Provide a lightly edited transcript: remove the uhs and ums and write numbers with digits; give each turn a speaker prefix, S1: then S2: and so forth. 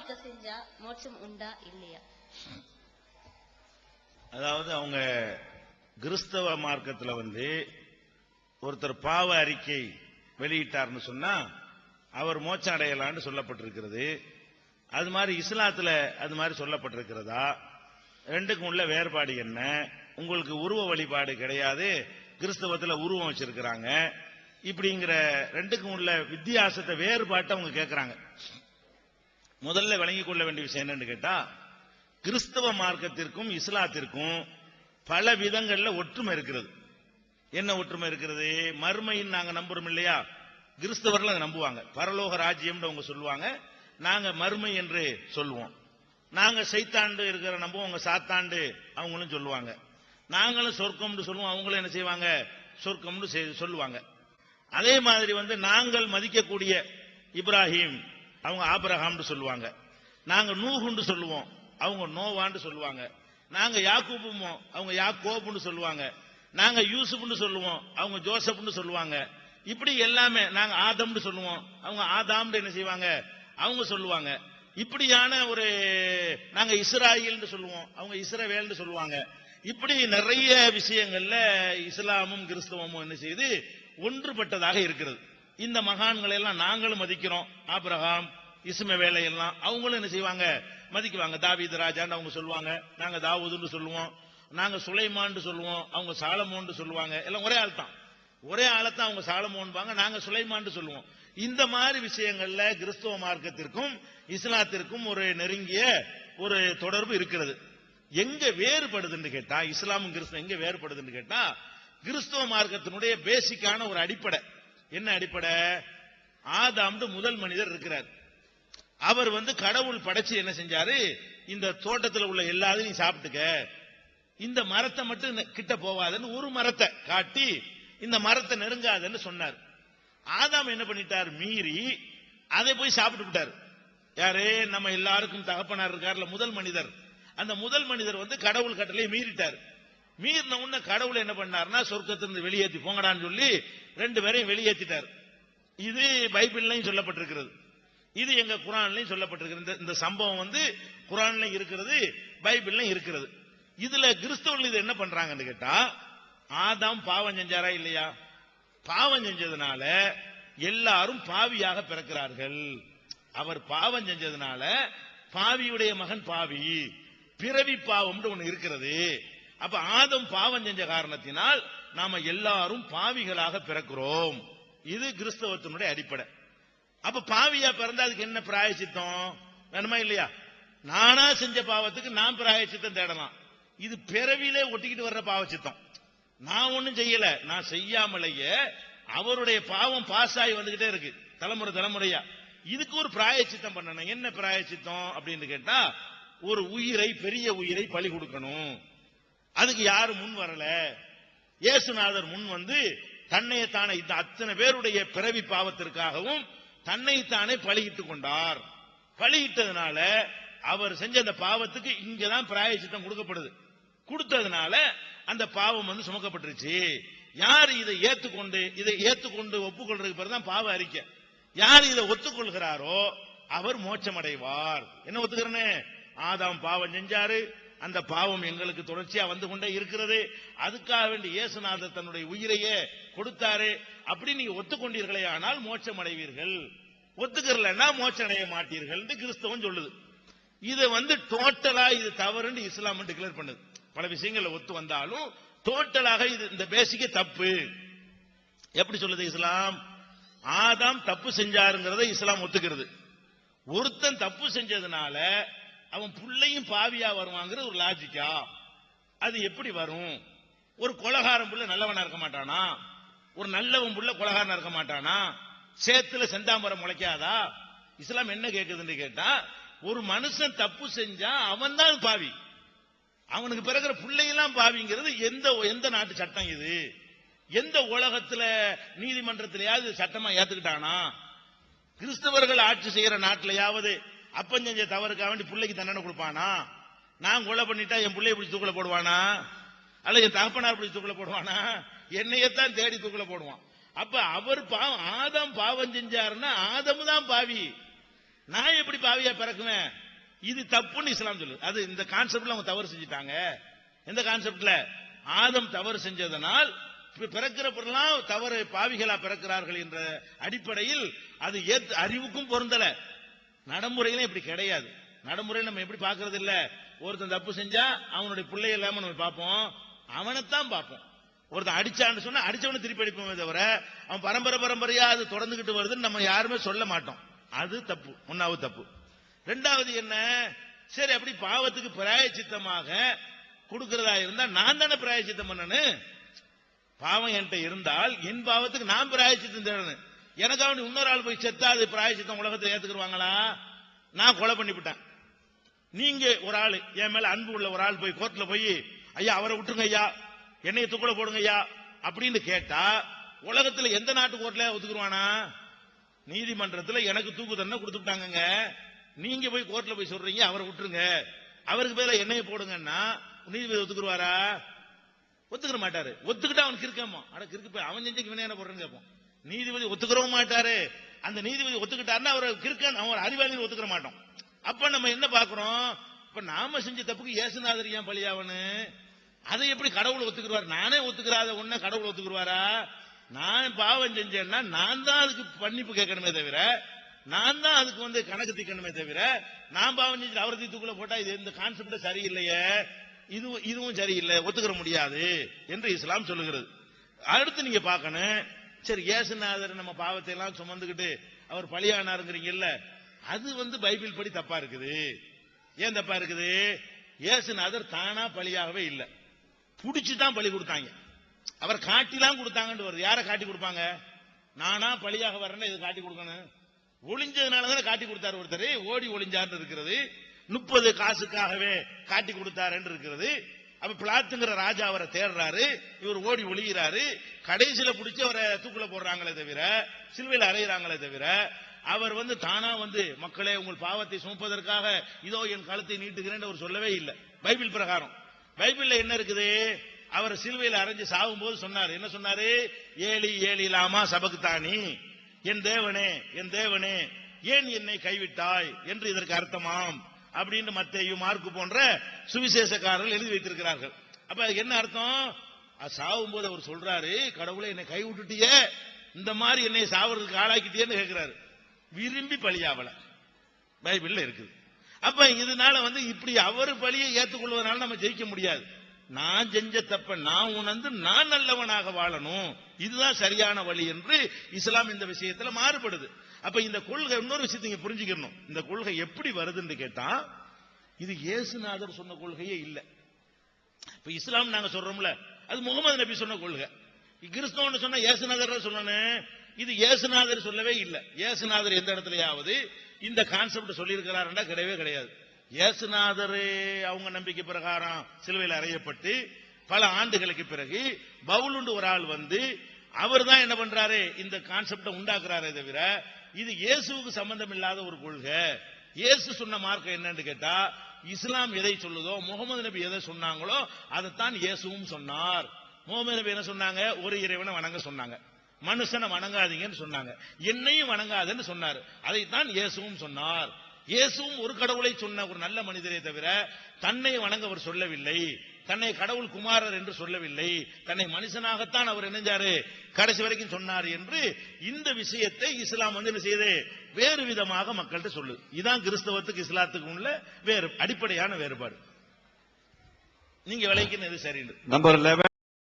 S1: பாவிக்க செஞ்சா மோட்சம் உண்டா இல்லையா?
S2: அதாவது அவங்க கிறிஸ்தவ மார்க்கத்தில் ஒருத்தர் பாவ அறிக்கை வெளியிட்டார்னு சொன்னா அவர் மோட்சம் அடையலான்னு சொல்லப்பட்டிருக்கிறது. அது மாதிரி இஸ்லாத்துல அது மாதிரி சொல்லப்பட்டிருக்கிறதா? ரெண்டுக்கும் உள்ள வேறுபாடு என்ன? உங்களுக்கு உருவ வழிபாடு கிடையாது, கிறிஸ்தவத்தில் உருவம் வச்சிருக்கிறாங்க, இப்படிங்கிற ரெண்டுக்கும் உள்ள வித்தியாசத்தை வேறுபாட்டை அவங்க கேட்கிறாங்க. முதல்ல விளங்கிக் கொள்ள வேண்டிய விஷயம் என்னன்னு கேட்டா, கிறிஸ்தவ மார்க்கத்திற்கும் இஸ்லாத்திற்கும் பல விதங்கள்ல ஒற்றுமை இருக்கிறது. என்ன ஒற்றுமை இருக்கிறது? மறுமையின் நாங்க நம்புறோம் இல்லையா, கிறிஸ்தவர்கள் அதை நம்புவாங்க. பரலோக ராஜ்யம் அவங்க சொல்லுவாங்க, நாங்க மறுமை என்று சொல்லுவோம். நாங்க சைத்தாண்டு இருக்கிற நம்புவோம், அவங்க சாத்தாண்டு அவங்களும் சொல்லுவாங்க. நாங்களும் சொர்க்கம்னு சொல்லுவோம், அவங்களும் என்ன செய்வாங்க, சொர்க்கம்னு சொல்லுவாங்க. அதே மாதிரி நாங்கள் மதிக்கக்கூடிய இப்ராஹிம் அவங்க ஆபிரகாம்னு சொல்லுவாங்க. நாங்க நூஹுன்னு சொல்லுவோம், அவங்க நோவான்னு சொல்லுவாங்க. நாங்க யாக்கூபுமோ அவங்க யாக்கோபுன்னு சொல்லுவாங்க. நாங்க யூசுப்னு சொல்லுவோம், அவங்க ஜோசப்னு சொல்லுவாங்க. இப்படி எல்லாமே நாங்க ஆதம்னு சொல்லுவோம், அவங்க ஆதாம்னு என்ன செய்வாங்க, அவங்க சொல்லுவாங்க. இப்படியான ஒரு நாங்க இஸ்ராயேல்னு சொல்லுவோம், அவங்க இஸ்ரவேல்னு சொல்லுவாங்க. இப்படி நிறைய விஷயங்கள்ல இஸ்லாமும் கிறிஸ்தவமும் என்ன செய்யுது, ஒன்றுபட்டதாக இருக்கிறது. இந்த மகான்களை எல்லாம் நாங்களும் மதிக்கிறோம். ஆபிரகாம் இஸ்மவேலை எல்லாம் அவங்களும் என்ன செய்வாங்க, மதிக்குவாங்க. தாவீது ராஜான்னு அவங்க சொல்லுவாங்க, நாங்க தாவூதுன்னு சொல்லுவோம். நாங்க சுலைமான்னு சொல்லுவோம், அவங்க சாலமோன்னு சொல்லுவாங்க. எல்லாம் ஒரே ஆள் தான், ஒரே ஆளத்தான் அவங்க சாலமோன்பாங்க, நாங்க சுலைமான்னு சொல்லுவோம். இந்த மாதிரி விஷயங்கள்ல கிறிஸ்தவ மார்க்கத்திற்கும் இஸ்லாத்திற்கும் ஒரு நெருங்கிய ஒரு தொடர்பு இருக்கிறது. எங்க வேறுபடுதுன்னு கேட்டா, இஸ்லாமும் கிறிஸ்தவம் எங்க வேறுபடுதுன்னு கேட்டா, கிறிஸ்தவ மார்க்கத்தினுடைய பேசிக்கான ஒரு அடிப்படை என்ன அடிப்படை? ஆதாம் முதல் மனிதர் இருக்கிறார். அவர் கடவுள் படைச்சு என்ன செஞ்சாரு, இந்த தோட்டத்தில் உள்ள எல்லாத்தையும் சாப்பிட்டுக்க, இந்த மரத்தை மட்டும் கிட்ட போவாதுன்னு ஒரு மரத்தை காட்டி இந்த மரத்தை நெருங்காதுன்னு சொன்னார். ஆதாம் என்ன பண்ணிட்டார், மீறி அதை போய் சாப்பிட்டு விட்டார். யாரு? நம்ம எல்லாருக்கும் தகப்பனார் இருக்கார்ல, முதல் மனிதர். அந்த முதல் மனிதர் கடவுள் கட்டளை மீறிட்டார். மீறின உடனே கடவுள் என்ன பண்ணார்னா, சொர்க்கத்திலிருந்து வெளியேற்றி போங்கடான்னு சொல்லி ரெண்டு பேரையும் வெளியேற்றிட்டார். இது பைபிள்லையும் சொல்லப்பட்டிருக்கிறது, இது எங்க குர்ஆன்லையும் சொல்லப்பட்டிருக்கிறது. இந்த சம்பவம் குர்ஆன்ல இருக்கிறது, பைபிள்லையும் இருக்கிறது. இதுல கிறிஸ்தவர்கள் இது என்ன பண்றாங்கன்னு கேட்டா, ஆதாம் பாவம் செஞ்சாரா இல்லையா? பாவம் செஞ்சதுனால எல்லாரும் பாவியாக பிறக்கிறார்கள். அவர் பாவம் செஞ்சதுனால பாவியுடைய மகன் பாவி, பிறவி பாவம் ஒன்று இருக்கிறது. அப்ப ஆதம் பாவம் செஞ்ச காரணத்தினால் நாம எல்லாரும் பாவிகளாக பிறக்கிறோம். இது கிறிஸ்தவத்தினுடைய அடிப்படை. அப்ப பாவியா பிறந்தா அதுக்கு என்ன பிராயச்சித்தம் வேணுமா இல்லையா? நானா செஞ்ச பாவத்துக்கு நான் பிராயச்சித்தம் தேடலாம். இது பிறவிலே ஒட்டிக்கிட்டு வர்ற பாவச்சித்தம். நான் ஒண்ணும் செய்யல, நான் செய்யாமலேயே அவருடைய பாவம் பாஸ் ஆகி வந்துகிட்டே இருக்கு தலைமுறை தலைமுறையா. இதுக்கு ஒரு பிராயச்சித்தம் பண்ணணும். என்ன பிராயச்சித்தம் அப்படின்னு கேட்டா, ஒரு உயிரை, பெரிய உயிரை பலி கொடுக்கணும். அதுக்கு யாரும் முன் வரல. இயேசுநாதர் முன் தன்னைத்தானே இந்த அத்தனை பேருடைய பிறவி பாவத்திற்காகவும் தன்னைத்தானே பலியிட்டுக் கொண்டார். பலியிட்டதுனால அவர் செஞ்ச அந்த பாவத்துக்கு இங்கதான் பிராயச்சித்தம் கொடுக்கப்படுது. கொடுத்ததுனால அந்த பாவம் சுமக்கப்பட்டுருச்சு. யார் இதை ஏத்துக்கொண்டு ஒப்புக்கொள்றதுக்கு பிறகுதான் பாவ அறிக்கை. யார் இதை ஒத்துக்கொள்கிறாரோ அவர் மோட்சம் அடைவார். என்ன ஒத்துக்கிறனே? ஆதாம் பாவம் செஞ்சாரு, அந்த பாவம் எங்களுக்கு தொடர்ச்சியா வந்து கொண்டே இருக்கிறது, அதுக்காக வேண்டி இயேசுநாதர் தன்னுடைய உயிரையே கொடுத்தாரு. அப்படி நீங்க ஒத்துக்கொண்டீர்களே ஆனால் மோட்சம் அடைவீர்கள், ஒத்துக்கிறலன்னா மோட்சம் அடைய மாட்டீர்கள் கிறிஸ்தவம் சொல்லுது. இதை டோட்டலா இது தவறுன்னு இஸ்லாம் டிக்ளேர் பண்ணுது. பல விஷயங்கள்ல ஒத்து வந்தாலும் டோட்டலாக இது இந்த பேசிக்க தப்பு. எப்படி சொல்லுது இஸ்லாம்? ஆதாம் தப்பு செஞ்சாருங்கிறத இஸ்லாம் ஒத்துக்கிறது. ஒருத்தன் தப்பு செஞ்சதுனால அவன் புள்ளையும் பாவியா வருவாங்கிற ஒரு லாஜிக்கா? அது எப்படி வரும்? ஒரு கொலகாரம் புள்ள நல்லவனா இருக்க மாட்டானா? ஒரு நல்லவன் புள்ள கொலகாரனா இருக்க மாட்டானா? சேத்துல செந்தாமரம் முளைக்காதா? இஸ்லாம் என்ன கேட்குதுன்னு கேட்டா, ஒரு மனுஷன் தப்பு செஞ்சா அவன் தான் பாவி, அவனுக்கு பிறகு பிள்ளையெல்லாம் பாவிங்கிறது எந்த நாட்டு சட்டம் இது? எந்த உலகத்துல நீதிமன்றத்திலேயாவது சட்டமா ஏத்துக்கிட்டானா? கிறிஸ்தவர்கள் ஆட்சி செய்யற நாட்டிலேயாவது அப்பன் செஞ்ச தவறுக்காக வேண்டி பிள்ளைக்கு தண்டனை கொடுப்பானா? நான் கொலை பண்ணிட்டா என் பிள்ளைய பிடிச்சி தூக்கில போடுவானா? அல்ல என் தகப்பனார் பிடிச்சி தூக்கில போடுவானா? என்னையத்தான் தேடி தூக்கில போடுவான். அப்ப அவர் ஆதாம் பாவம் செஞ்சாருன்னா ஆதம் தான் பாவி. நான் எப்படி பாவியா பிறக்குவேன்? இது தப்புன்னு இஸ்லாம் சொல்லுது. அது இந்த கான்செப்ட்ல அவங்க தவறு செஞ்சுட்டாங்க. எந்த கான்செப்ட்ல? ஆதம் தவறு செஞ்சதனால் பிறக்கிறப்பெல்லாம் தவறு பாவிகளா பிறக்கிறார்கள் என்ற அடிப்படையில் அது அறிவுக்கும் பொருந்தல. நடைமுறையில இப்படி கிடையாது. நடைமுறையில் நம்ம எப்படி பார்க்கறது இல்ல, ஒருத்தன் தப்பு செஞ்சா அவனுடைய பிள்ளை இல்லாம நம்ம பார்ப்போம், அவனைத்தான் பார்ப்போம். ஒருத்தன் அடிச்சான்னு சொன்னா அடிச்சவனை திருப்பி அடிப்போமே தவிர அவன் பரம்பரையா அது தொடர்ந்துகிட்டு வருதுன்னு நம்ம யாருமே சொல்ல மாட்டோம். அது தப்பு. ஒன்னாவது தப்பு. ரெண்டாவது என்ன, சரி அப்படி பாவத்துக்கு பிராயச்சித்தமாக கொடுக்கிறதா இருந்தா நான் தானே பிராயச்சித்தம் பண்ணணும். பாவம் என்கிட்ட இருந்தால் என் பாவத்துக்கு நான் பிராயச்சித்தம் தேடணும். எனக்கு அவன் இன்னொரு ஆள் போய் செத்தா அது பிராயச்சித்தம் உலகத்தை ஏத்துக்குருவாங்களா? நான் கொலை பண்ணிவிட்டேன், நீங்க ஒரு ஆள் என் மேல அன்பு உள்ள ஒரு ஆள் போய் கோர்ட்ல போய் ஐயா அவரை விட்டுருங்க ஐயா, என்னைய தூக்குல போடுங்க ஐயா அப்படின்னு கேட்டா உலகத்துல எந்த நாட்டு கோர்ட்ல ஒத்துக்குருவானா? நீதிமன்றத்தில் எனக்கு தூக்கு தண்டனை கொடுத்துட்டாங்க, நீங்க போய் கோர்ட்ல போய் சொல்றீங்க அவரை விட்டுருங்க, அவருக்கு பேர என்னைய போடுங்கன்னா நீதிபதி ஒத்துக்குருவாரா? ஒத்துக்கிற மாட்டாரு. ஒத்துக்கிட்டா அவனுக்கு இருக்கமா, அட கிறுக்கு போய் அவன் செஞ்சு இவனே என்ன போடுறேன்னு கேட்போம். நீதிபதி ஒத்துக்கிறவும் மாட்டாரு. அந்த நீதிபதி ஒத்துக்கிட்டாருன்னா அவர் கிறுக்கன், அவன் அறிவாளின்னு ஒத்துக்கிற மாட்டோம். அப்ப நம்ம என்ன பாக்குறோம், இப்ப நாம செஞ்ச தப்புக்கு இயேசுநாதர் ஏன் பலியாவனு? அதை எப்படி கடவுள் ஒத்துக்குவார்? நானே ஒத்துக்கிறாத ஒண்ணு கடவுள் ஒத்துக்குவாரா? நான் பாவம் செஞ்சேன்னா நான் தான் அதுக்கு மன்னிப்பு கேட்கணுமே தவிர, நான் தான் அதுக்கு கணக்கு தீக்கணுமே தவிர, நான் பாவம் செஞ்சு அவரை தூக்குள்ள போட்டா இது இந்த கான்செப்ட் சரியில்லையே, இதுவும் சரியில்லை, ஒத்துக்கிற முடியாது என்று இஸ்லாம் சொல்லுகிறது. அடுத்து நீங்க பார்க்கணும், சரி இயேசுநாதர் நம்ம பாவத்தை எல்லாம் சுமந்துக்கிட்டு அவர் பலியானாருங்கிறீங்கல்ல, அது பைபிள் படி தப்பா இருக்குது. ஏன் தப்பா இருக்குது? இயேசுநாதர் தானா பலியாகவே இல்லை, புடிச்சுதான் பலி கொடுத்தாங்க. அவர் காட்டிலாம் கொடுத்தாங்கன்னு வருது. யாரை காட்டி கொடுப்பாங்க? நானா பலியாக வரேன்னு இது காட்டி கொடுக்கணும். ஒளிஞ்சதுனாலதான் காட்டி கொடுத்தாரு ஒருத்தர், ஓடி ஒளிஞ்சார்னு இருக்கிறது. 30 காசுக்காகவே காட்டி கொடுத்தாரு இருக்கிறது. அப்ப பிளாத்துங்கிற ராஜா அவரை தேடுறாரு, இவர் ஓடி ஒளிகிறாரு, கடைசியில பிடிச்சி அவரை தூக்குல போடுறாங்களே தவிர, சிலுவையில் அறையிறாங்களே தவிர, அவர் தானா மக்களே உங்கள் பாவத்தை சுமப்பதற்காக இதோ என் கழுத்தை நீட்டுகிறேன் அவர் சொல்லவே இல்லை. பைபிள் பிரகாரம் பைபிள்ல என்ன இருக்குது? அவர் சிலுவையில் அரைஞ்சு சாகும் போது சொன்னார், என்ன சொன்னாரு? ஏலி ஏலி லாமா சபக்தானி, என் தேவனே என் தேவனே ஏன் என்னை கைவிட்டாய் என்று இதற்கு அர்த்தமாம் அப்படின்னு மத்தேயு மார்க்கு போன்ற சுவிசேஷக்காரர்கள் எழுதி வைத்திருக்கிறார்கள். அப்ப என்ன அர்த்தம்? சாகும் போது அவர் சொல்றாரு, கடவுளை என்னை கை விட்டுட்டியே, இந்த மாதிரி என்னை சாவறதுக்கு ஆளாக்கிட்டேன்னு கேட்கிறாரு. விரும்பி பலியாவல பைபிள்ல இருக்குது. அப்ப இதனால இப்படி அவர் பலியை ஏற்றுக்கொள்வதனால நம்ம ஜெயிக்க முடியாது. நான் செஞ்ச தப்ப நான் உணர்ந்து நான் நல்லவனாக வாழணும், இதுதான் சரியான வழி என்று இஸ்லாம் இந்த விஷயத்துல மாறுபடுது. அப்ப இந்த கொள்கை இன்னொரு விஷயத்தை நீங்க புரிஞ்சுக்கணும். இந்த கொள்கை எப்படி வருதுன்னு கேட்டா, இது இயேசுநாதர் சொன்ன கொள்கையே இல்ல. இப்ப இஸ்லாம் நாங்க சொல்றோம்ல, அது முகமது நபி சொன்ன கொள்கை. கிறிஸ்தவன் சொன்ன இயேசுநாதர் சொல்லணும், இது இயேசுநாதர் சொல்லவே இல்லை. இயேசுநாதர் எந்த இடத்துலயாவது இந்த கான்செப்ட் சொல்லி இருக்கிறாருன்னா கிடையவே கிடையாது. இயேசுநாதர் அவங்க நம்பிக்கை பிரகாரம் சிலுவையில் அறையப்பட்டு பல ஆண்டுகளுக்கு பிறகு பவுலுண்டு ஒரு ஆள் அவர் தான் என்ன பண்றாரு, இந்த கான்செப்டை உண்டாக்குறாரே தவிர இது இயேசுவுக்கு சம்பந்தம் இல்லாத ஒரு கொள்கை. இயேசு சொன்ன மார்க்கம் என்னன்னு கேட்டா, இஸ்லாம் எதை சொல்லுதோ, முகமது நபி எதை சொன்னாங்களோ அதைத்தான் இயேசுவும் சொன்னார். முகமது நபி என்ன சொன்னாங்க? ஒரு இறைவனை வணங்க சொன்னாங்க, மனுஷனை வணங்காதீங்கன்னு சொன்னாங்க, என்னையும் வணங்காதுன்னு சொன்னார். அதைத்தான் இயேசுவும் சொன்னார். இயேசுவும் ஒரு கடவுளை சொன்ன ஒரு நல்ல மனிதரை தவிர தன்னை வணங்க அவர் சொல்லவில்லை, தன்னை கடவுள் குமாரர் என்று சொல்லவில்லை, தன்னை மனுஷனாகத்தான் அவர் நினைஞ்சாரு கடைசி வரைக்கும் சொன்னார் என்று இந்த விஷயத்தை இஸ்லாம் என்ன செய்யுது, வேறு விதமாக மக்கள்கிட்ட சொல்லு. இதான் கிறிஸ்தவத்துக்கு இஸ்லாத்துக்கு உள்ள வேறு அடிப்படையான வேறுபாடு. நீங்க விளைக்குன்னு எது சரின்னு. நம்பர் 11